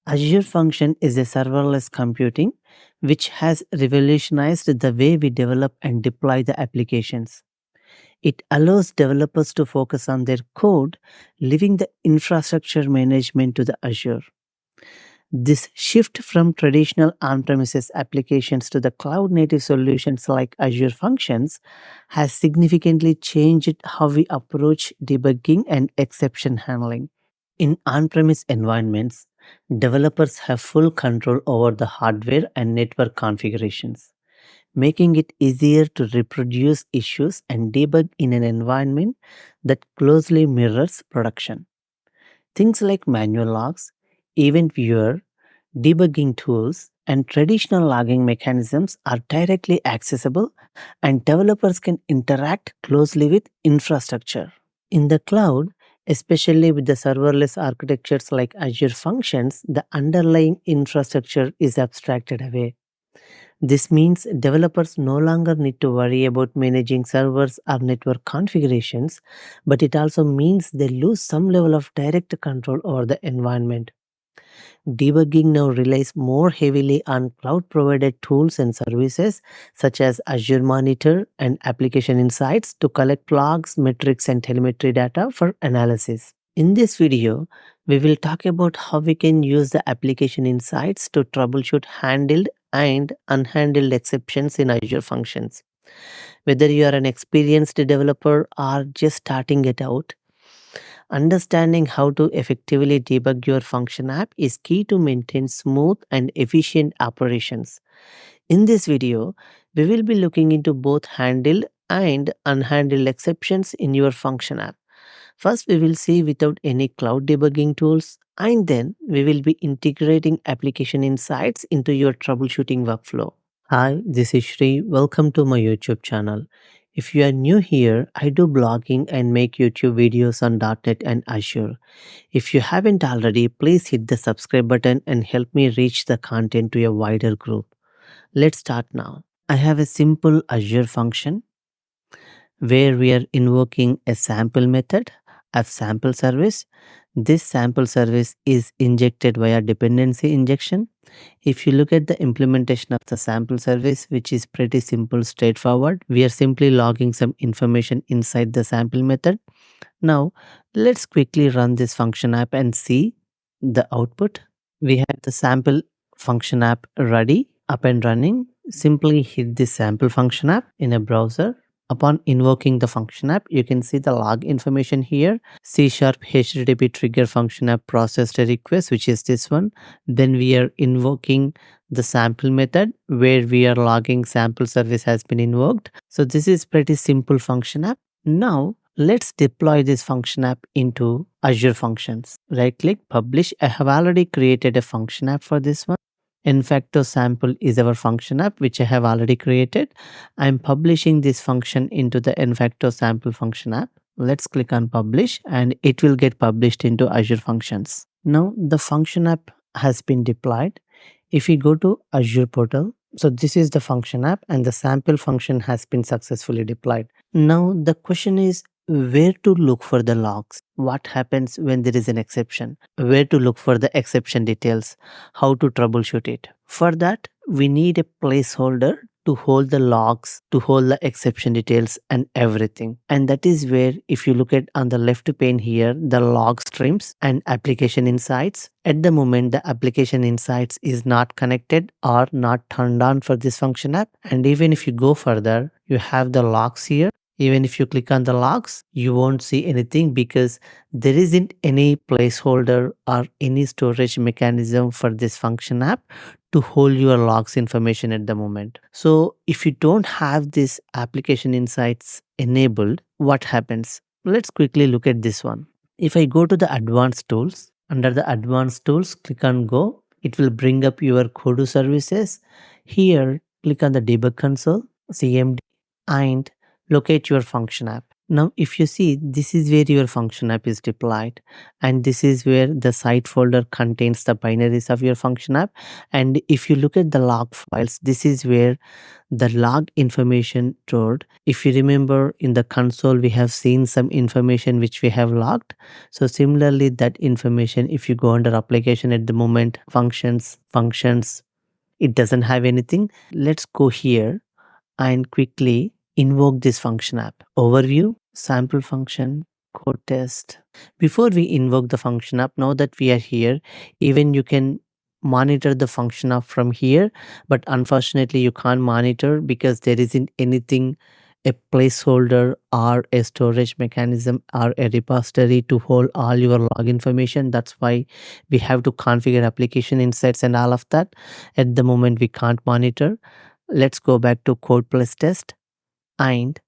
Azure Function is a serverless computing which has revolutionized the way we develop and deploy the applications. It allows developers to focus on their code, leaving the infrastructure management to the Azure. This shift from traditional on premises applications to the cloud native solutions like Azure Functions has significantly changed how we approach debugging and exception handling. In on premise environments, developers have full control over the hardware and network configurations, making it easier to reproduce issues and debug in an environment that closely mirrors production. Things like manual logs, event viewer, debugging tools, and traditional logging mechanisms are directly accessible, and developers can interact closely with infrastructure. In the cloud, especially with the serverless architectures like Azure Functions, the underlying infrastructure is abstracted away. This means developers no longer need to worry about managing servers or network configurations, but it also means they lose some level of direct control over the environment. Debugging now relies more heavily on cloud provided tools and services such as Azure Monitor and Application Insights to collect logs, metrics, and telemetry data for analysis. In this video, we will talk about how we can use the application insights to troubleshoot handled and unhandled exceptions in Azure Functions. Whether you are an experienced developer or just starting it out, understanding how to effectively debug your function app is key to maintain smooth and efficient operations. In this video, we will be looking into both handled and unhandled exceptions in your function app. First, we will see without any cloud debugging tools, and then we will be integrating application insights into your troubleshooting workflow. Hi, this is Shri. Welcome to my YouTube channel. If you are new here, I do blogging and make YouTube videos on .NET and Azure. If you haven't already, please hit the subscribe button and help me reach the content to a wider group. Let's start now. I have a simple Azure function where we are invoking a sample method of sample service. This sample service is injected via dependency injection. If you look at the implementation of the sample service, which is pretty simple, straightforward, we are simply logging some information inside the sample method. Now, let's quickly run this function app and see the output. We have the sample function app ready, up and running. Simply hit this sample function app in a browser. Upon invoking the function app, you can see the log information here. C# HTTP trigger function app processed a request, which is this one. Then we are invoking the sample method where we are logging sample service has been invoked. So this is pretty simple function app. Now let's deploy this function app into Azure Functions. Right click, publish. I have already created a function app for this one. Infacto sample is our function app which I have already created. I'm publishing this function into the Infacto sample function app. Let's click on publish and it will get published into Azure Functions. Now the function app has been deployed. If we go to Azure portal, so this is the function app and the sample function has been successfully deployed. Now the question is where to look for the logs, what happens when there is an exception, where to look for the exception details, how to troubleshoot it. For that, we need a placeholder to hold the logs, to hold the exception details and everything. And that is where, if you look at on the left pane here, the log streams and application insights. At the moment, the application insights is not connected or not turned on for this function app. And even if you go further, you have the logs here. Even if you click on the logs, you won't see anything because there isn't any placeholder or any storage mechanism for this function app to hold your logs information at the moment. So if you don't have this application insights enabled, what happens? Let's quickly look at this one. If I go to the advanced tools, under the advanced tools, click on go. It will bring up your Kodu services. Here, click on the debug console, CMD, and locate your function app. Now, if you see, this is where your function app is deployed, and this is where the site folder contains the binaries of your function app. And if you look at the log files, this is where the log information stored. If you remember, in the console we have seen some information which we have logged. So similarly, that information, if you go under application at the moment, functions, it doesn't have anything. Let's go here and quickly invoke this function app. Overview, sample function, code test. Before we invoke the function app, now that we are here, even you can monitor the function app from here, but unfortunately you can't monitor because there isn't anything, a placeholder or a storage mechanism or a repository to hold all your log information. That's why we have to configure application insights and all of that. At the moment we can't monitor. Let's go back to code plus test and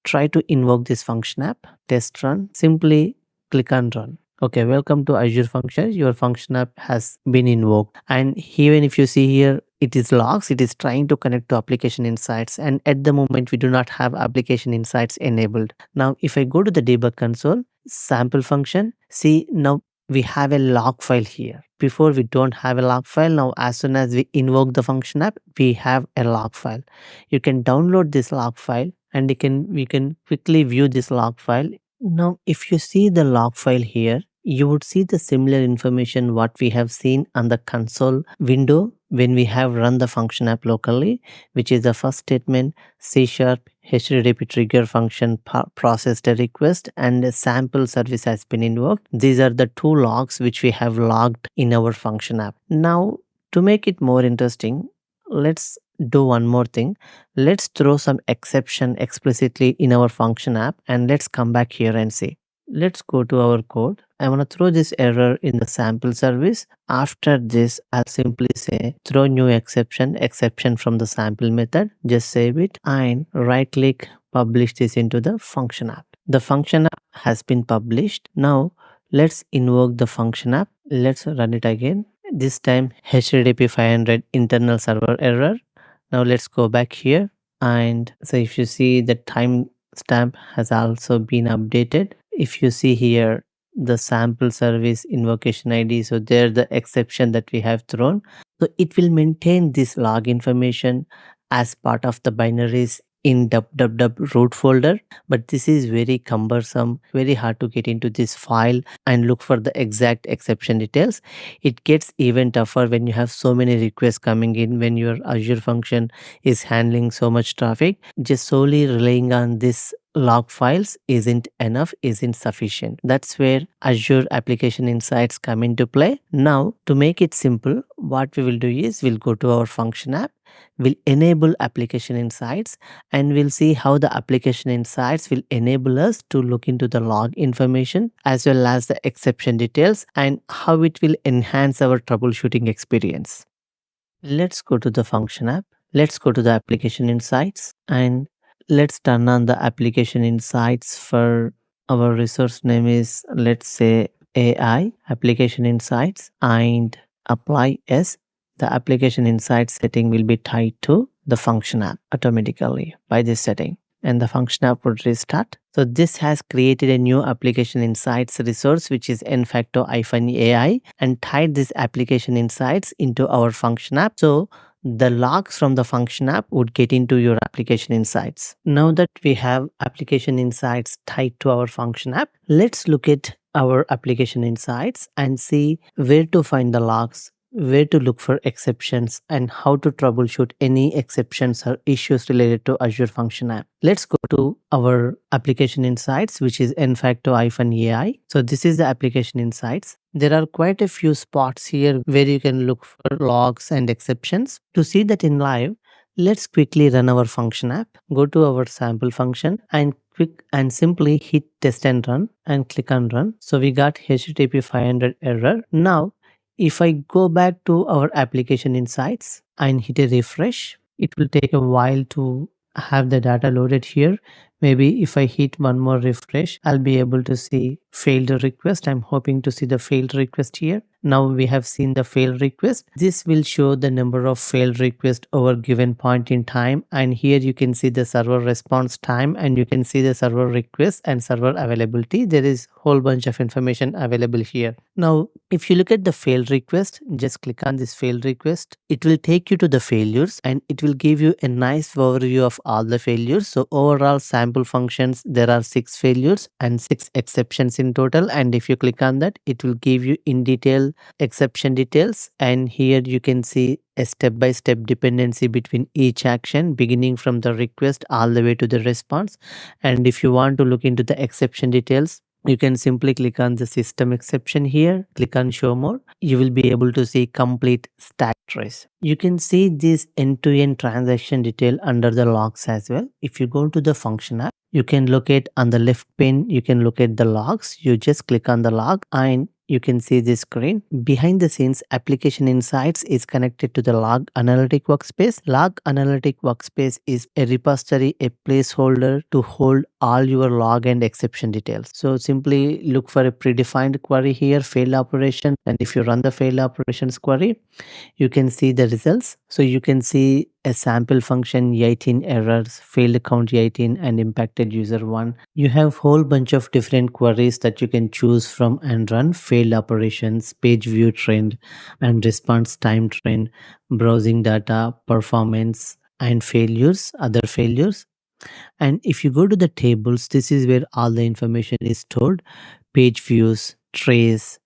try to invoke this function app. Test run. Simply click on run. Okay, welcome to Azure Functions. Your function app has been invoked. And even if you see here, it is logs. It is trying to connect to application insights. And at the moment, we do not have application insights enabled. Now, if I go to the debug console, sample function, see now we have a log file here. Before we don't have a log file. Now, as soon as we invoke the function app, we have a log file. You can download this log file and we can quickly view this log file. Now, if you see the log file here, you would see the similar information what we have seen on the console window when we have run the function app locally, which is the first statement, C# HTTP trigger function processed a request and a sample service has been invoked. These are the two logs which we have logged in our function app. Now, to make it more interesting, let's do one more thing. Let's throw some exception explicitly in our function app and let's come back here and see. Let's go to our code. I want to throw this error in the sample service. After this, I'll simply say throw new exception from the sample method. Just save it and right click, publish this into the function app. The function app has been published. Now let's invoke the function app. Let's run it again. This time HTTP 500 internal server error. Now let's go back here and so if you see the timestamp has also been updated. If you see here the sample service invocation ID, so there the exception that we have thrown. So it will maintain this log information as part of the binaries in www root folder, but this is very cumbersome, very hard to get into this file and look for the exact exception details. It gets even tougher when you have so many requests coming in, when your Azure function is handling so much traffic. Just solely relying on this log files isn't enough, isn't sufficient. That's where Azure Application Insights come into play. Now, to make it simple, what we will do is we'll go to our function app, we'll enable application insights, and we'll see how the application insights will enable us to look into the log information as well as the exception details and how it will enhance our troubleshooting experience. Let's go to the function app. Let's go to the application insights and let's turn on the application insights for our resource name is, let's say, AI application insights and apply yes. The application insights setting will be tied to the function app automatically by this setting and the function app would restart. So this has created a new application insights resource which is enfacto-AI and tied this application insights into our function app. So the logs from the function app would get into your application insights. Now that we have application insights tied to our function app, let's look at our application insights and see where to find the logs, where to look for exceptions and how to troubleshoot any exceptions or issues related to Azure Function app. Let's go to our application insights, which is enfacto-AI. So this is the application insights. There are quite a few spots here where you can look for logs and exceptions. To see that in live, let's quickly run our function app. Go to our sample function and simply hit test and run and click on run. So we got HTTP 500 error. Now, if I go back to our application insights and hit a refresh, it will take a while to have the data loaded here. Maybe if I hit one more refresh, I'll be able to see failed request. I'm hoping to see the failed request here. Now we have seen the failed request. This will show the number of failed requests over given point in time, and here you can see the server response time, and you can see the server request and server availability. There is whole bunch of information available here. Now if you look at the failed request, just click on this failed request. It will take you to the failures and it will give you a nice overview of all the failures. So overall sample functions, there are 6 failures and 6 exceptions in total. And if you click on that, it will give you in detail exception details. And here you can see a step-by-step dependency between each action, beginning from the request all the way to the response. And if you want to look into the exception details, you can simply click on the system exception here, click on show more. You will be able to see complete stack trace. You can see this end-to-end transaction detail under the logs as well. If you go to the function app, you can locate on the left pane, you can locate the logs. You just click on the log and you can see this screen. Behind the scenes, application insights is connected to the log analytic workspace. Log analytic workspace is a repository, a placeholder to hold all your log and exception details. So simply look for a predefined query here, failed operation. And if you run the failed operations query, you can see the results. So you can see a sample function 18 errors, failed count 18 and impacted user 1. You have whole bunch of different queries that you can choose from and run: failed operations, page view trend and response time trend, browsing data, performance and failures, other failures. And if you go to the tables, this is where all the information is stored: page views, trace,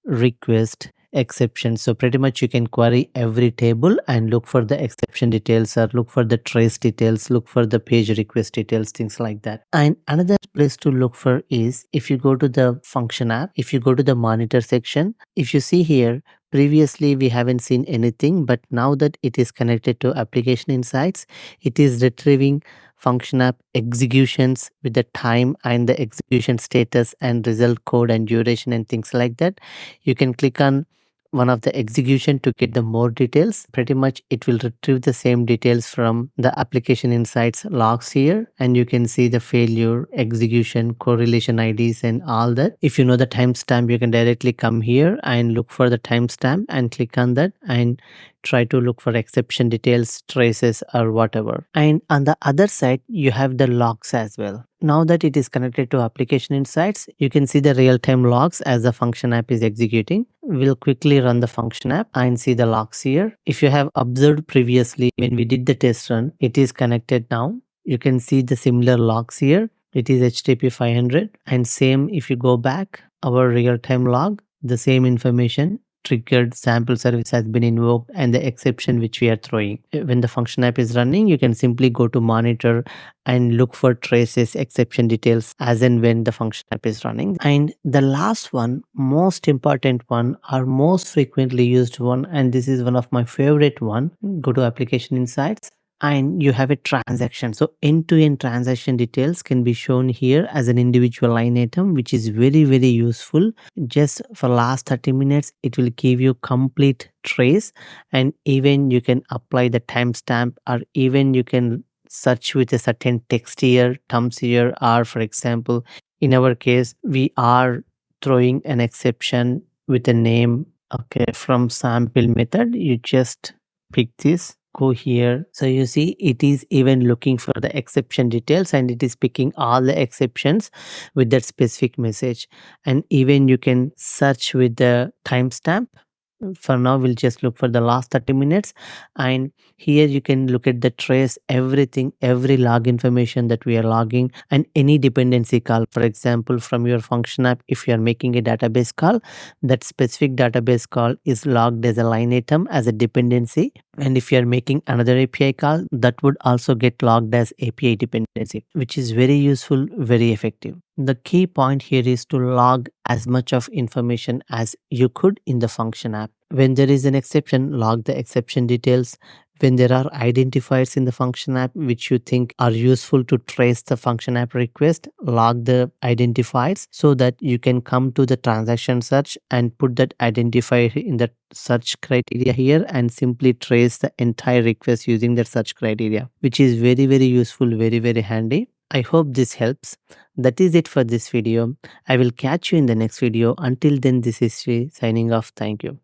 request, exception. So pretty much you can query every table and look for the exception details or look for the trace details, look for the page request details, things like that. And another place to look for is if you go to the function app, if you go to the monitor section, if you see here, previously we haven't seen anything, but now that it is connected to application insights, it is retrieving function app executions with the time and the execution status and result code and duration and things like that. You can click on one of the execution to get the more details. Pretty much it will retrieve the same details from the application insights logs here, and you can see the failure, execution, correlation IDs and all that. If you know the timestamp, you can directly come here and look for the timestamp and click on that and try to look for exception details, traces or whatever. And on the other side, you have the logs as well. Now that it is connected to application insights, you can see the real-time logs as the function app is executing. We'll quickly run the function app and see the logs here. If you have observed previously when we did the test run, it is connected now. You can see the similar logs here. It is HTTP 500, and same if you go back, our real-time log, the same information, triggered sample service has been invoked and the exception which we are throwing. When the function app is running, you can simply go to monitor and look for traces, exception details as and when the function app is running. And the last one, most important one or most frequently used one, and this is one of my favorite one, go to application insights and you have a transaction. So end-to-end transaction details can be shown here as an individual line item, which is very, very useful. Just for last 30 minutes, it will give you complete trace, and even you can apply the timestamp, or even you can search with a certain text here, terms here, or for example, in our case, we are throwing an exception with a name, okay, from sample method. You just pick this, go here. So you see it is even looking for the exception details and it is picking all the exceptions with that specific message. And even you can search with the timestamp. For now, we'll just look for the last 30 minutes. And here you can look at the trace, everything, every log information that we are logging, and any dependency call. For example, from your function app, if you are making a database call, that specific database call is logged as a line item, as a dependency. And if you are making another API call, that would also get logged as API dependency, which is very useful, very effective. The key point here is to log as much of information as you could in the function app. When there is an exception, log the exception details. When there are identifiers in the function app which you think are useful to trace the function app request, log the identifiers so that you can come to the transaction search and put that identifier in the search criteria here and simply trace the entire request using that search criteria, which is very, very useful, very, very handy. I hope this helps. That is it for this video. I will catch you in the next video. Until then, this is Sri signing off. Thank you.